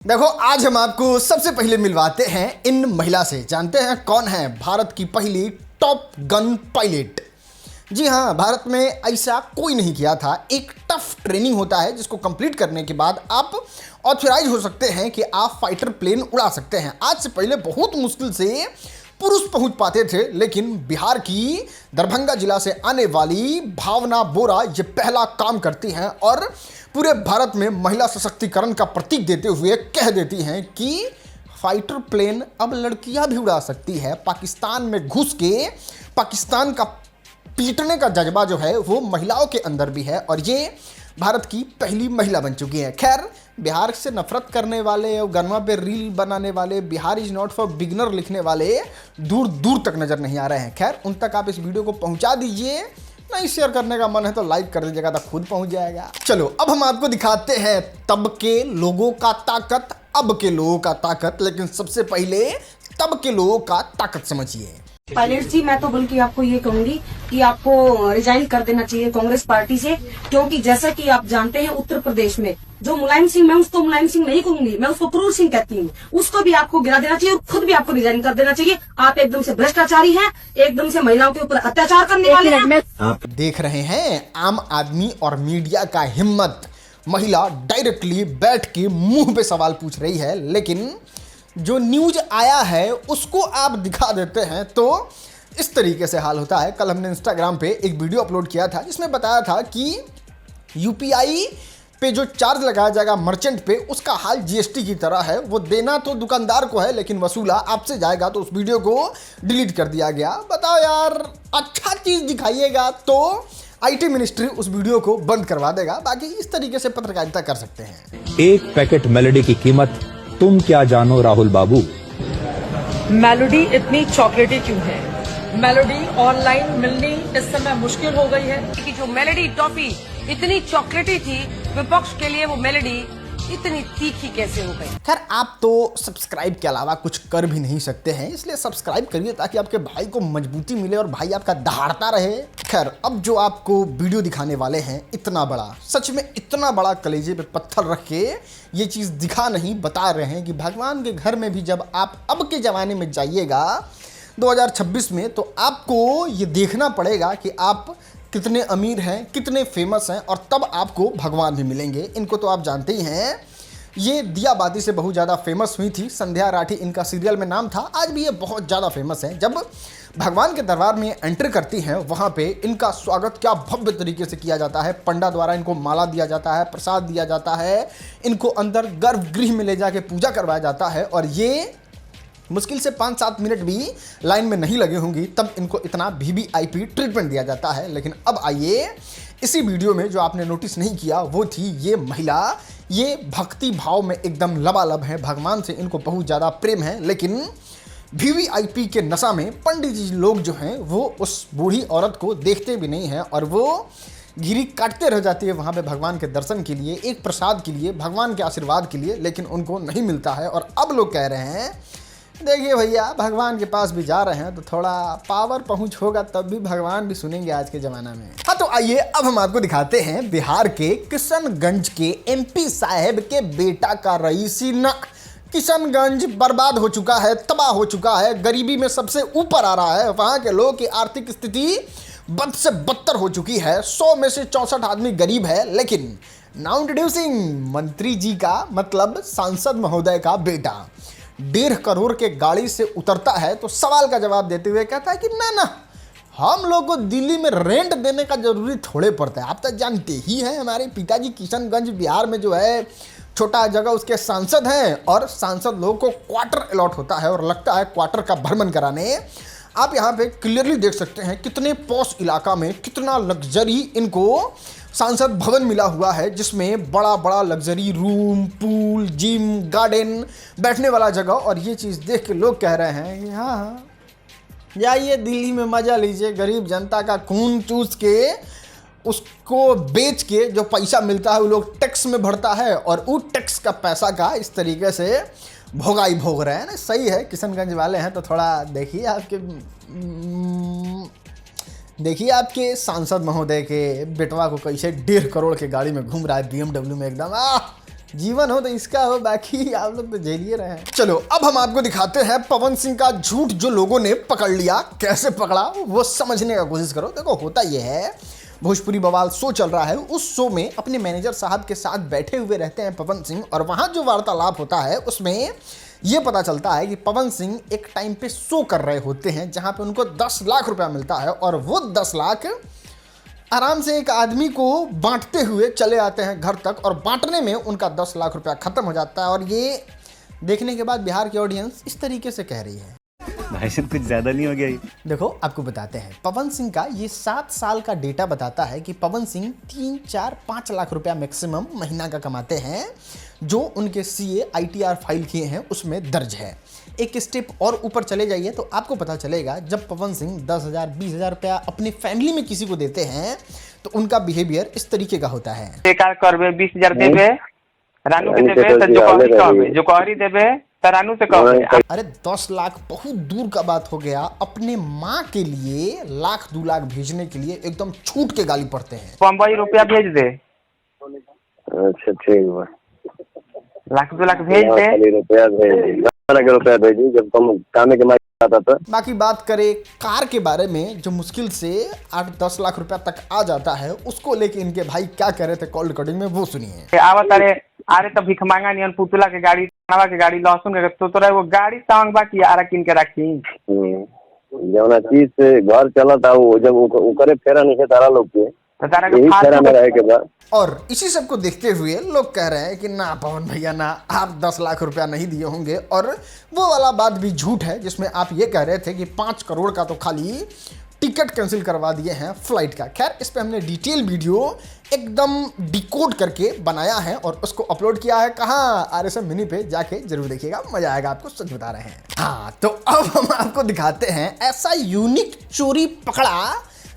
देखो, आज हम आपको सबसे पहले मिलवाते हैं इन महिला से। जानते हैं कौन है भारत की पहली टॉप गन पायलट? जी हाँ, भारत में ऐसा कोई नहीं किया था। एक टफ ट्रेनिंग होता है जिसको कंप्लीट करने के बाद आप ऑथराइज हो सकते हैं कि आप फाइटर प्लेन उड़ा सकते हैं। आज से पहले बहुत मुश्किल से पुरुष पहुंच पाते थे, लेकिन बिहार की दरभंगा जिला से आने वाली भावना बोरा ये पहला काम करती हैं और पूरे भारत में महिला सशक्तिकरण का प्रतीक देते हुए कह देती हैं कि फाइटर प्लेन अब लड़कियां भी उड़ा सकती है। पाकिस्तान में घुस के पाकिस्तान का पीटने का जज्बा जो है वो महिलाओं के अंदर भी है और ये भारत की पहली महिला बन चुकी है। खैर, बिहार से नफरत करने वाले और गनमा पे रील बनाने वाले, Bihar is not for beginner लिखने वाले दूर दूर तक नजर नहीं आ रहे हैं। खैर, उन तक आप इस वीडियो को पहुंचा दीजिए। नहीं शेयर करने का मन है तो लाइक कर दीजिएगा, तो खुद पहुंच जाएगा। चलो, अब हम आपको दिखाते हैं तब के लोगों का ताकत, अब के लोगों का ताकत। लेकिन सबसे पहले तब के लोगों का ताकत समझिए। पायलट जी, मैं तो बल्कि आपको ये कहूंगी कि आपको रिजाइन कर देना चाहिए कांग्रेस पार्टी से, क्योंकि जैसा कि आप जानते हैं उत्तर प्रदेश में जो मुलायम सिंह, मैं उसको मुलायम सिंह नहीं कहूंगी, मैं उसको क्रूर सिंह कहती हूँ, उसको भी आपको गिरा देना चाहिए और खुद भी आपको रिजाइन कर देना चाहिए। आप एकदम से भ्रष्टाचारी हैं, एकदम से महिलाओं के ऊपर अत्याचार करने वाले हैं। आप देख रहे हैं आम आदमी और मीडिया का हिम्मत। महिला डायरेक्टली बैठ के मुंह पे सवाल पूछ रही है, लेकिन जो न्यूज आया है उसको आप दिखा देते हैं तो इस तरीके से हाल होता है। कल हमने इंस्टाग्राम पे एक वीडियो अपलोड किया था जिसमें बताया था कि यूपीआई पे जो चार्ज लगाया जाएगा मर्चेंट पे, उसका हाल जीएसटी की तरह है। वो देना तो दुकानदार को है, लेकिन वसूला आपसे जाएगा। तो उस वीडियो को डिलीट कर दिया गया। बताओ यार, अच्छा चीज़ दिखाइएगा तो आईटी मिनिस्ट्री उस वीडियो को बंद करवा देगा। बाकी इस तरीके से पत्रकारिता कर सकते हैं। एक पैकेट मेलोडी की कीमत तुम क्या जानो राहुल बाबू। मेलोडी इतनी चॉकलेटी क्यों है? मेलोडी ऑनलाइन मिलनी इस समय मुश्किल हो गई है कि जो मेलोडी टॉफी इतनी चॉकलेटी थी, विपक्ष के लिए वो मेलोडी इतनी तीखी कैसे हो गई? खैर, आप तो सब्सक्राइब के अलावा कुछ कर भी नहीं सकते हैं, इसलिए सब्सक्राइब करिए ताकि आपके भाई को मजबूती मिले और भाई आपका दहाड़ता रहे। खैर, अब जो आपको वीडियो दिखाने वाले हैं, इतना बड़ा, सच में इतना बड़ा कलेजे पे पत्थर रख के ये चीज़ दिखा नहीं, बता रहे हैं कि भगवान के घर में भी जब आप अब के ज़माने में जाइएगा 2026 में, तो आपको ये देखना पड़ेगा कि आप कितने अमीर हैं, कितने फेमस हैं, और तब आपको भगवान भी मिलेंगे। इनको तो आप जानते ही हैं, ये दियाबाती से बहुत ज़्यादा फेमस हुई थी। संध्या राठी इनका सीरियल में नाम था। आज भी ये बहुत ज़्यादा फेमस है। जब भगवान के दरबार में एंटर करती हैं, वहाँ पे इनका स्वागत क्या भव्य तरीके से किया जाता है। पंडा द्वारा इनको माला दिया जाता है, प्रसाद दिया जाता है, इनको अंदर गर्भगृह में ले जाके पूजा करवाया जाता है और ये मुश्किल से 5-7 मिनट भी लाइन में नहीं लगे होंगी, तब इनको इतना वीवीआईपी ट्रीटमेंट दिया जाता है। लेकिन अब आइए, इसी वीडियो में जो आपने नोटिस नहीं किया वो थी ये महिला। ये भक्ति भाव में एकदम लबालब है, भगवान से इनको बहुत ज़्यादा प्रेम है, लेकिन वीवीआईपी के नशा में पंडित जी लोग जो हैं वो उस बूढ़ी औरत को देखते भी नहीं हैं और वो गिरी काटते रह जाती है वहाँ पे भगवान के दर्शन के लिए, एक प्रसाद के लिए, भगवान के आशीर्वाद के लिए, लेकिन उनको नहीं मिलता है। और अब लोग कह रहे हैं, देखिए भैया, भगवान के पास भी जा रहे हैं तो थोड़ा पावर पहुंच होगा तब भी भगवान भी सुनेंगे आज के ज़माना में। हाँ, तो आइए अब हम आपको दिखाते हैं बिहार के किशनगंज के एमपी साहब के बेटा का रईसीना। किशनगंज बर्बाद हो चुका है, तबाह हो चुका है, गरीबी में सबसे ऊपर आ रहा है। वहाँ के लोगों की आर्थिक स्थिति बद से बदतर हो चुकी है। 100 में से 64 आदमी गरीब है। लेकिन नाउ इंट्रोड्यूसिंग मंत्री जी का, मतलब सांसद महोदय का बेटा 1.5 करोड़ के गाड़ी से उतरता है तो सवाल का जवाब देते हुए कहता है कि ना, हम लोग को दिल्ली में रेंट देने का जरूरी थोड़े पड़ता है। आप तो जानते ही हैं, हमारे पिताजी किशनगंज बिहार में जो है छोटा जगह उसके सांसद हैं और सांसद लोगों को क्वार्टर अलॉट होता है और लगता है क्वार्टर का भ्रमण कराने। आप यहाँ पे क्लियरली देख सकते हैं कितने पॉश इलाका में कितना लग्जरी इनको सांसद भवन मिला हुआ है, जिसमें बड़ा बड़ा luxury room, pool, gym, garden, बैठने वाला जगह। और ये चीज़ देख के लोग कह रहे हैं कि हाँ, जाइए दिल्ली में मज़ा लीजिए। गरीब जनता का खून चूस के उसको बेच के जो पैसा मिलता है वो लोग टैक्स में भरता है और वो टैक्स का पैसा का इस तरीके से भोगाई भोग रहे हैं ना। सही है, किशनगंज वाले हैं तो थोड़ा देखिए आपके सांसद महोदय के बेटवा को कैसे 1.5 करोड़ के गाड़ी में घूम रहा है, BMW में एकदम जीवन हो तो इसका हो, बाकी आप लोग तो झेलिए रहे हैं। चलो अब हम आपको दिखाते हैं पवन सिंह का झूठ जो लोगों ने पकड़ लिया। कैसे पकड़ा वो समझने का कोशिश करो। देखो होता यह है, भोजपुरी बवाल शो चल रहा है, उस शो में अपने मैनेजर साहब के साथ बैठे हुए रहते हैं पवन सिंह, और वहां जो वार्तालाप होता है उसमें यह पता चलता है कि पवन सिंह एक टाइम पे शो कर रहे होते हैं जहां पे उनको 10 लाख रुपया मिलता है, और वो 10 लाख आराम से एक आदमी को बांटते हुए चले आते हैं घर तक, और बांटने में उनका 10 लाख रुपया खत्म हो जाता है। और ये देखने के बाद बिहार की ऑडियंस इस तरीके से कह रही है, भाई साहब कुछ ज्यादा नहीं हो गया ये? देखो आपको बताते हैं, पवन सिंह का ये 7 साल का डेटा बताता है कि पवन सिंह 3, 4, 5 लाख रुपया मैक्सिमम महीना का कमाते हैं, जो उनके CA ITR फाइल किए हैं उसमें दर्ज है। एक स्टेप और ऊपर चले जाइए तो आपको पता चलेगा, जब पवन सिंह 10,000 20,000 रुपया अपनी फैमिली में किसी को देते हैं तो उनका बिहेवियर इस तरीके का होता है। 20,000 देबे, रानू के देबे तो जोकहरी देबे तो रानू से कहबे। अरे 10 लाख बहुत दूर का बात हो गया, अपने माँ के लिए 1,00,000 2 लाख भेजने के लिए एकदम छूट के गाली पड़ते हैं। बम्बई रुपया भेज दे। अच्छा ठीक है, 1,00,000 2 लाख भेज दे। रुपया भेजी जब तुम कामे के माइक आता था। बाकी बात करें कार के बारे में, जो मुश्किल से 8-10 लाख रुपया तक आ जाता है, उसको लेके इनके भाई क्या कह रहे थे कॉल रिकॉर्डिंग में, वो सुनिए। आवत अरे तब भिख मांगा नियन पुतला के गाड़ी, खावा के गाड़ी, लहसुन के तो तोरा वो गाड़ी टांग बा की आरा किन के रखी। जौना चीज से घर चला था वो जब उकरे फेरा नहीं है तारा लोग के, तो तारा के यही फेरा में रहे के बाद। और इसी सब को देखते हुए लोग कह रहे हैं कि ना पवन भैया ना, आप 10 लाख रुपया नहीं दिए होंगे। और वो वाला बात भी झूठ है जिसमें आप ये कह रहे थे कि 5 करोड़ का तो खाली टिकट कैंसिल करवा दिए हैं फ्लाइट का। खैर इस पे हमने डिटेल वीडियो एकदम डिकोड करके बनाया है और उसको अपलोड किया है कहाँ, RSM मिनी पे जाके जरूर देखिएगा, मजा आएगा आपको, सच बता रहे हैं। हाँ तो अब हम आपको दिखाते हैं ऐसा यूनिक चोरी पकड़ा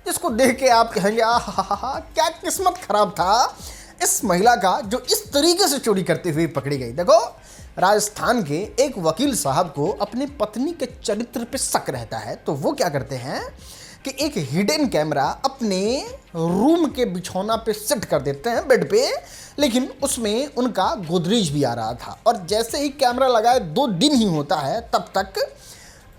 जिसको देख के आप कहेंगे आहा क्या किस्मत खराब था इस महिला का जो इस तरीके से चोरी करते हुए पकड़ी गई। देखो राजस्थान के एक वकील साहब को अपनी पत्नी के चरित्र पे शक रहता है, तो वो क्या करते हैं कि एक हिडन कैमरा अपने रूम के बिछौना पे सेट कर देते हैं बेड पे, लेकिन उसमें उनका गोदरेज भी आ रहा था। और जैसे ही कैमरा लगाए 2 दिन ही होता है, तब तक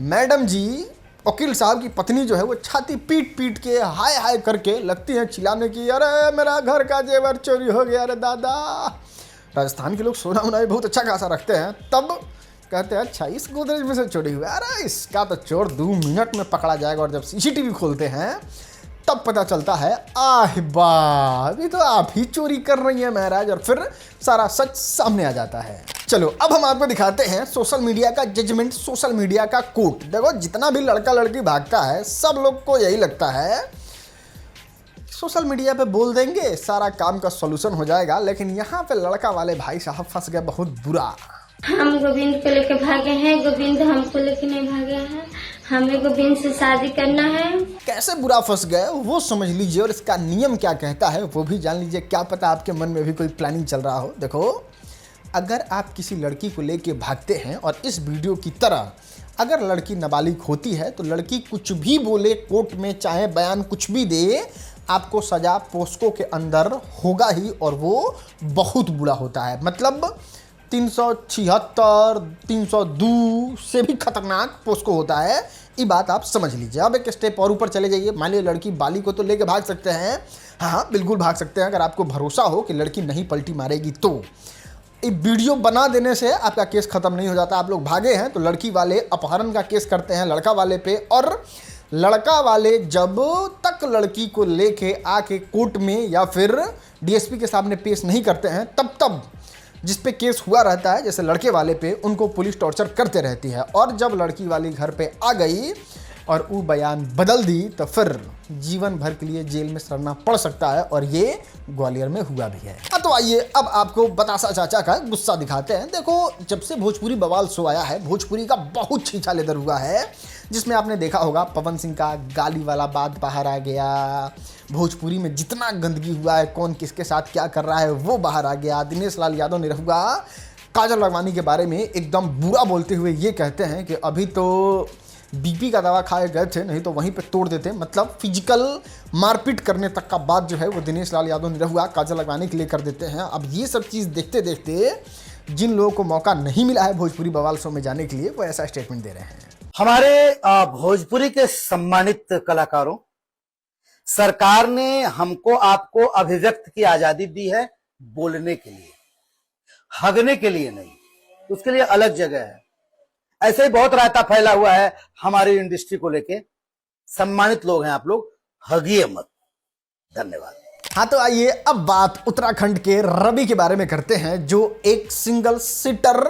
मैडम जी वकील साहब की पत्नी जो है वो छाती पीट पीट के हाय हाय करके लगती है चिल्लाने की, अरे मेरा घर का जेवर चोरी हो गया, अरे दादा। राजस्थान के लोग सोना वोना भी बहुत अच्छा खासा रखते हैं, तब कहते हैं अच्छा इस गोदरेज में से चोरी हुआ, अरे इसका तो चोर 2 मिनट में पकड़ा जाएगा। और जब CCTV खोलते हैं तब पता चलता है आह वाह अभी तो आप ही चोरी कर रही हैं महाराज, और फिर सारा सच सामने आ जाता है। चलो अब हम आपको दिखाते हैं सोशल मीडिया का जजमेंट, सोशल मीडिया का कोर्ट। देखो जितना भी लड़का लड़की भागता है सब लोग को यही लगता है सोशल मीडिया पे बोल देंगे सारा काम का सॉल्यूशन हो जाएगा, लेकिन यहाँ पे लड़का वाले भाई साहब फंस गए बहुत बुरा। हम गोविंद को लेकर भागे हैं, गोविंद हमको लेकर नहीं भागे हैं, हमें गोविंद से शादी करना है। कैसे बुरा फंस गए वो समझ लीजिए, और इसका नियम क्या कहता है वो भी जान लीजिए। क्या पता आपके मन में भी कोई प्लानिंग चल रहा हो। देखो अगर आप किसी लड़की को लेके भागते हैं और इस वीडियो की तरह अगर लड़की नाबालिग होती है तो लड़की कुछ भी बोले कोर्ट में, चाहे बयान कुछ भी दे, आपको सजा पोस्को के अंदर होगा ही, और वो बहुत बुरा होता है। मतलब 376, 302 से भी खतरनाक पोस्को होता है, ये बात आप समझ लीजिए। अब एक स्टेप और ऊपर चले जाइए, मान लीजिए लड़की बाली को तो लेके भाग सकते हैं, हाँ बिल्कुल भाग सकते हैं, अगर आपको भरोसा हो कि लड़की नहीं पलटी मारेगी तो। ये वीडियो बना देने से आपका केस खत्म नहीं हो जाता। आप लोग भागे हैं तो लड़की वाले अपहरण का केस करते हैं लड़का वाले पे, और लड़का वाले जब तक लड़की को लेके आके कोर्ट में या फिर DSP के सामने पेश नहीं करते हैं, तब जिस पे केस हुआ रहता है जैसे लड़के वाले पे, उनको पुलिस टॉर्चर करते रहती है। और जब लड़की वाली घर पे आ गई और वो बयान बदल दी तो फिर जीवन भर के लिए जेल में सड़ना पड़ सकता है, और ये ग्वालियर में हुआ भी है। तो आइए अब आपको बतासा चाचा का गुस्सा दिखाते हैं। देखो जब से भोजपुरी बवाल शो आया है, भोजपुरी का बहुत छीछा लेदर हुआ है, जिसमें आपने देखा होगा पवन सिंह का गाली वाला बात बाहर आ गया, भोजपुरी में जितना गंदगी हुआ है, कौन किसके साथ क्या कर रहा है वो बाहर आ गया। दिनेश लाल यादव निरहुआ काजल राघवानी के बारे में एकदम बुरा बोलते हुए ये कहते हैं कि अभी तो बीपी का दवा खाए गए थे, नहीं तो वहीं पे तोड़ देते। मतलब फिजिकल मारपीट करने तक का बात जो है वो दिनेश लाल यादव निरहुआ काजल लगवाने के लिए कर देते हैं। अब ये सब चीज़ देखते देखते जिन लोगों को मौका नहीं मिला है भोजपुरी बवाल शो में जाने के लिए, वो ऐसा स्टेटमेंट दे रहे हैं। हमारे भोजपुरी के सम्मानित कलाकारों, सरकार ने हमको आपको अभिव्यक्त की आजादी दी है, बोलने के लिए, हगने के लिए नहीं। उसके लिए अलग जगह है। ऐसे ही बहुत रायता फैला हुआ है हमारी इंडस्ट्री को लेके। सम्मानित लोग हैं आप लोग, हगिए मत। धन्यवाद। हाँ, तो आइए अब बात उत्तराखंड के रवि के बारे में करते हैं, जो एक सिंगल सीटर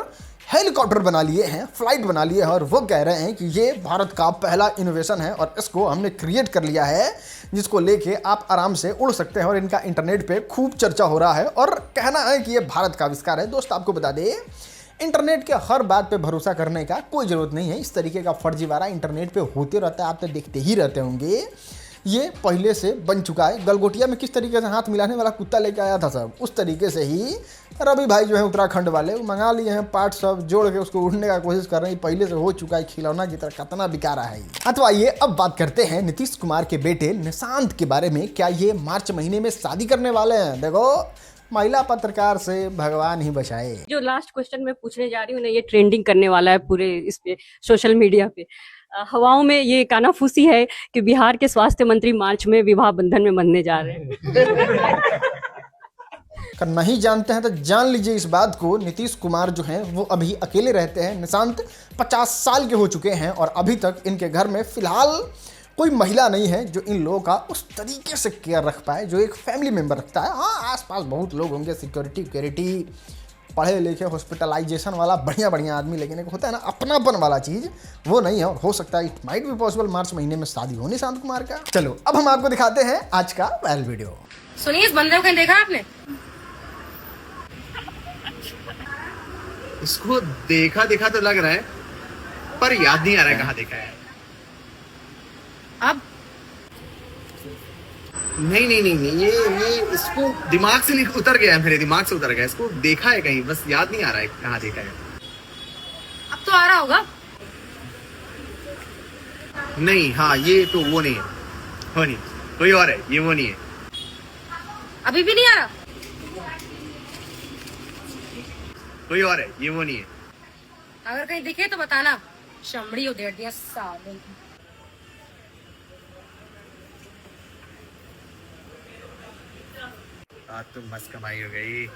हेलीकॉप्टर बना लिए हैं, फ्लाइट बना लिए हैं, और वो कह रहे हैं कि ये भारत का पहला इनोवेशन है और इसको हमने क्रिएट कर लिया है, जिसको लेके आप आराम से उड़ सकते हैं। और इनका इंटरनेट पे खूब चर्चा हो रहा है और कहना है कि ये भारत का आविष्कार है। दोस्त, आपको बता दें, इंटरनेट के हर बात पे भरोसा करने का कोई ज़रूरत नहीं है। इस तरीके का फर्जीवाड़ा इंटरनेट पे होते रहता है, आप तो देखते ही रहते होंगे। ये पहले से बन चुका है। गलगोटिया में किस तरीके से हाथ मिलाने वाला कुत्ता लेके आया था सब, उस तरीके से ही रवि भाई जो है उत्तराखंड वाले मंगा लिए हैं पार्ट, सब जोड़ के उसको उड़ने का कोशिश कर रहे हैं। पहले से हो चुका है, खिलौना की तरह कितना बिका रहा है। अथवा ये अब बात करते हैं नीतीश कुमार के बेटे निशांत के बारे में। क्या ये मार्च महीने में शादी करने वाले हैं? देखो, महिला पत्रकार से भगवान ही बचाए। जो लास्ट क्वेश्चन मैं पूछने जा रही हूँ ना, ये ट्रेंडिंग करने वाला है पूरे इस पे सोशल मीडिया पे। हवाओं में ये कानाफूसी है कि बिहार के स्वास्थ्य मंत्री मार्च में विवाह बंधन में बंधने जा रहे हैं। अगर नहीं जानते हैं तो जान लीजिए इस बात को। नीतीश कुमार जो हैं वो अभी अकेले रहते हैं। निशांत 50 साल के हो चुके हैं और अभी तक इनके घर में फिलहाल कोई महिला नहीं है जो इन लोगों का उस तरीके से केयर रख पाए जो एक फैमिली मेंबर रखता है। हाँ, आसपास बहुत लोग होंगे, सिक्योरिटी, पढ़े लिखे, हॉस्पिटलाइजेशन वाला बढ़िया बढ़िया आदमी, लेकिन एक होता है ना अपनापन वाला चीज़, वो नहीं है। और हो सकता है, इट माइट बी पॉसिबल, मार्च महीने में शादी हो निशांत कुमार का। चलो अब हम आपको दिखाते हैं आज का वायरल वीडियो। सुनिए, इस बंदे को कहीं देखा आपने? इसको देखा तो लग रहा है, पर याद नहीं आ रहा है कहाँ देखा है। अब नहीं, ये इसको दिमाग से उतर गया है, मेरे दिमाग से उतर गया। इसको देखा है कहीं, बस याद नहीं आ रहा है कहाँ देखा है। अब तो आ रहा होगा। नहीं, हाँ, ये तो वो नहीं है, वो नहीं, कोई और है, ये वो नहीं है। अभी भी नहीं आ रहा? कोई और है, ये वो नहीं है। अगर कहीं दिखे तो बताना। चमड़ी उधेड़ दिया साले की। आज तो मस्त कमाई हो गई।